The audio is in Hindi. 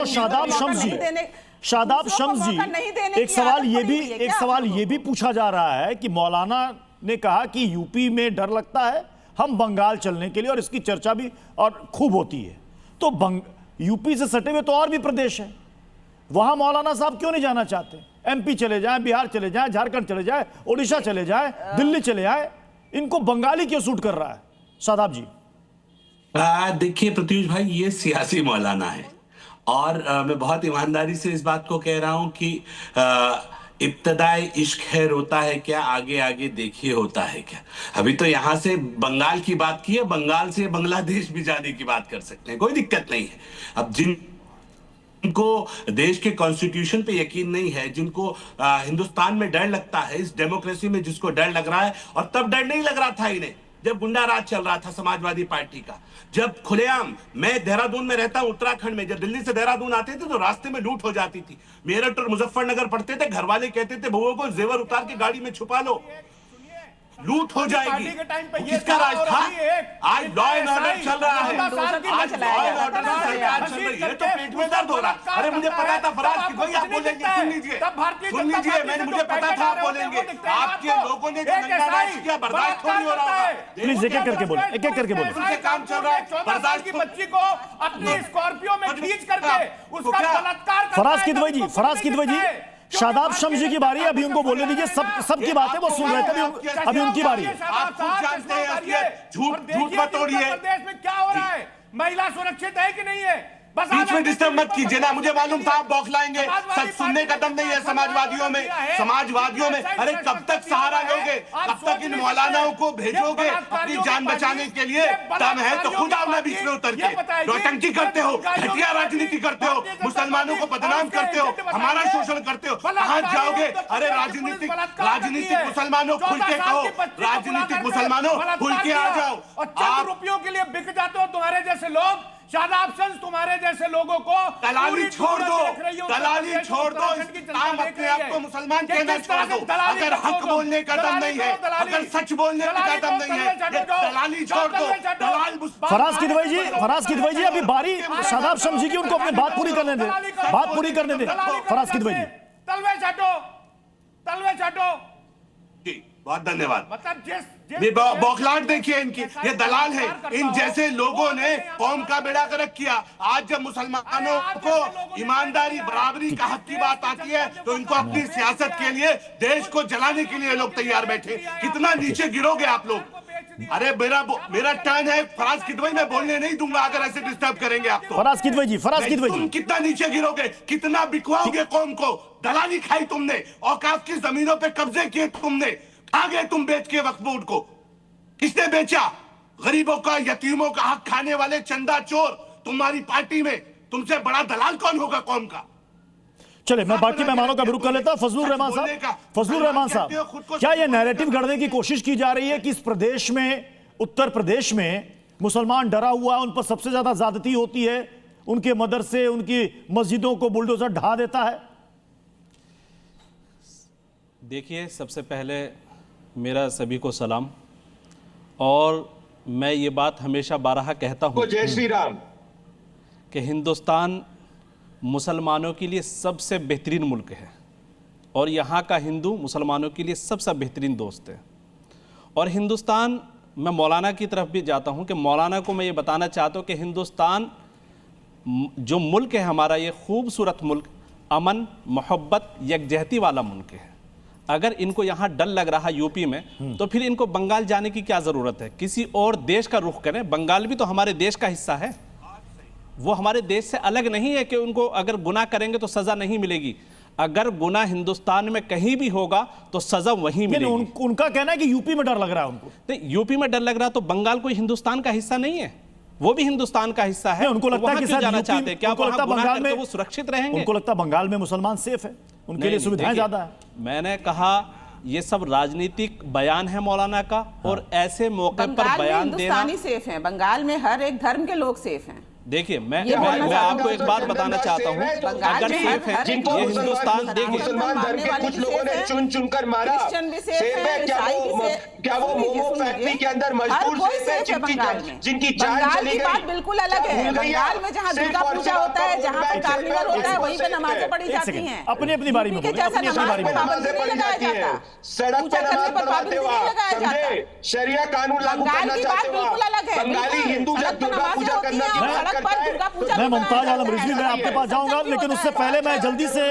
शादाब शम्स जी, एक सवाल ये भी पूछा जा रहा है कि मौलाना ने कहा कि यूपी में डर लगता है, हम बंगाल चलने के लिए, और इसकी चर्चा भी और खूब होती है। तो यूपी से सटे हुए तो और भी प्रदेश हैं, वहां मौलाना साहब क्यों नहीं जाना चाहते? एमपी चले जाएं, बिहार चले जाएं, झारखंड चले जाएं, ओडिशा चले जाएं, दिल्ली चले आए, इनको बंगाली क्यों सूट कर रहा है? शादाब जी। देखिए प्रत्युष भाई, ये सियासी मौलाना है, और मैं बहुत ईमानदारी से इस बात को कह रहा हूं कि इब्तदाई इश्क है रोता है क्या, आगे आगे देखिए होता है क्या। अभी तो यहां से बंगाल की बात की है, बंगाल से बांग्लादेश भी जाने की बात कर सकते हैं, कोई दिक्कत नहीं है। अब जिनको देश के कॉन्स्टिट्यूशन पे यकीन नहीं है, जिनको हिंदुस्तान में डर लगता है, इस डेमोक्रेसी में जिसको डर लग रहा है, और तब डर नहीं लग रहा था इन्हें जब गुंडा राज चल रहा था समाजवादी पार्टी का, जब खुलेआम, मैं देहरादून में रहता हूं, उत्तराखंड में, जब दिल्ली से देहरादून आते थे तो रास्ते में लूट हो जाती थी। मेरठ और मुजफ्फरनगर पढ़ते थे, घर वाले कहते थे बहुओं को जेवर उतार के गाड़ी में छुपा लो, लूट हो जाएगी। किसका राज था? आज लॉ एंड ऑर्डर चल रहा है, आज लॉ एंड ऑर्डर की सरकार चल रही है, तो पेट में दर्द हो रहा है। अरे मुझे पता था फराज कि भाई आप बोलेंगे, सुन लीजिए, मैंने, मुझे पता था आप बोलेंगे। आपके लोगों ने जो नंगा राज किया बर्दाश्त नहीं हो रहा है। प्लीज एक एक करके बोले, एक एक करके बोले। काम चल रहा है, बर्दाश्त की बच्ची को अपनी स्कॉर्पियो में खींच करके उसका बलात्कार, फराज किदवई जी, शादाब शम्स जी की बारी है, अभी उनको बोलने दीजिए। सबकी बातें वो सुन रहे थे, अभी उनकी बारी है। आप खुद जानते हैं, झूठ मत तोड़िए। प्रदेश में क्या हो रहा है? महिला सुरक्षित है कि नहीं है? बीच में डिस्टर्ब मत कीजिए ना, मुझे मालूम था आप बौखलाएंगे। सब सुनने का दम नहीं है समाजवादियों में। अरे कब तक सहारा लोगे? कब तक इन मौलानाओं को भेजोगे अपनी जान बचाने के लिए? दम है तो खुद आओ ना बीच में उतर के। नौटंकी करते हो, घटिया राजनीति करते हो, मुसलमानों को बदनाम करते हो, हमारा शोषण करते हो, कहां जाओगे? अरे राजनीतिक मुसलमानों खुल के कहो, राजनीतिक मुसलमानों खुल के आ जाओ। आप रुपयों के लिए बिक जाते हो, तुम्हारे जैसे लोग। शादाब शम्स तुम्हारे जैसे लोगों को दलाली छोड़ दो, काम अपने आप को मुसलमान कहना छोड़ दो। अगर हक बोलने का दम नहीं है, अगर सच बोलने का दम नहीं है, दलाली छोड़ दो। फराज किदवई जी, अभी बारी शादाब शम्स जी की, उनको अपनी बात पूरी करने दे। फराज किदवई जी, तलवे चाटो। बहुत धन्यवाद। मतलब बौखलाहट देखिए इनकी, ये दलाल है। इन जैसे लोगों ने कौम का बेड़ा गर्क किया। आज जब मुसलमानों को ईमानदारी बराबरी का हक की बात आती है तो इनको अपनी सियासत के लिए, देश को जलाने के लिए लोग तैयार बैठे। कितना नीचे गिरोगे आप लोग? अरे मेरा टर्न है फराज किदवई, मैं बोलने नहीं दूंगा अगर ऐसे डिस्टर्ब करेंगे आप तो। फराज किदवई जी, तुम कितना नीचे गिरोगे, कितना बिकवाओगे कौम को? दलाली खाई तुमने, औकाफ की जमीनों पे कब्जे किए तुमने, खा गए तुम बेच के वक्फ बोर्ड को। किसने बेचा? गरीबों का, यतीमों का हक खाने वाले चंदा चोर तुम्हारी पार्टी में। तुमसे बड़ा दलाल कौन होगा कौम का? चले मैं बाकी मेहमानों का भी रुख कर लेता हूं। फजलुर रहमान साहब, क्या यह नैरेटिव गढ़ने की कोशिश की जा रही है कि इस प्रदेश में, उत्तर प्रदेश में मुसलमान डरा हुआ है, उन पर सबसे ज्यादा ज्यादती होती है, उनके मदरसे, उनकी मस्जिदों को बुलडोजर ढा देता है? देखिए, सबसे पहले मेरा सभी को सलाम, और मैं ये बात हमेशा बारहा कहता हूँ, जय श्री राम, कि हिंदुस्तान मुसलमानों के लिए सबसे बेहतरीन मुल्क है, और यहाँ का हिंदू मुसलमानों के लिए सबसे बेहतरीन दोस्त है। और हिंदुस्तान, मैं मौलाना की तरफ भी जाता हूँ कि मौलाना को मैं ये बताना चाहता हूँ कि हिंदुस्तान जो मुल्क है हमारा, ये खूबसूरत मुल्क, अमन, मोहब्बत, यकजहती वाला मुल्क है। अगर इनको यहाँ डर लग रहा यूपी में, तो फिर इनको बंगाल जाने की क्या ज़रूरत है? किसी और देश का रुख करें। बंगाल भी तो हमारे देश का हिस्सा है, वो हमारे देश से अलग नहीं है कि उनको अगर गुनाह करेंगे तो सज़ा नहीं मिलेगी। अगर गुनाह हिंदुस्तान में कहीं भी होगा तो सज़ा वहीं मिलेगी। उनका कहना है कि यूपी में डर लग रहा है उनको। तो यूपी में डर लग रहा है तो बंगाल कोई हिंदुस्तान का हिस्सा नहीं है? वो भी हिंदुस्तान का हिस्सा है। उनको लगता है कि जाना चाहते हैं, क्या बंगाल में वो सुरक्षित रहेंगे? उनको लगता है बंगाल में मुसलमान सेफ है, उनके लिए सुविधाएं ज्यादा है। मैंने कहा ये सब राजनीतिक बयान है मौलाना का, और ऐसे मौके पर बयान देना। सेफ है, बंगाल में हर एक धर्म के लोग सेफ हैं। देखिए मैं आपको एक बात बताना चाहता हूँ, अगर सेफ है ये हिंदुस्तान, देखिए मुसलमान धर्म के कुछ लोगों ने चुन कर मारा, सेफ है क्या वो मोमो फैक्ट्री के अंदर मजदूर सेफ है जिनकी जान चली गई? बिल्कुल अलग है। बंगाल में जहाँ दुर्गा पूजा होता है, जहाँ पर कार्निवल होता है, वहीं पे नमाजें पढ़ी जाती हैं। अपनी अपनी बारी में नमाजें पढ़ी जाती हैं, सड़क पर नमाज पढ़वाते हुए शरिया कानून लागू करना चाहते हो। बंगाली हिंदू जब दुर्गा पूजा करना मैं मुमताज आलम रिजवी, मैं आपके पास जाऊंगा, लेकिन उससे पहले मैं जल्दी से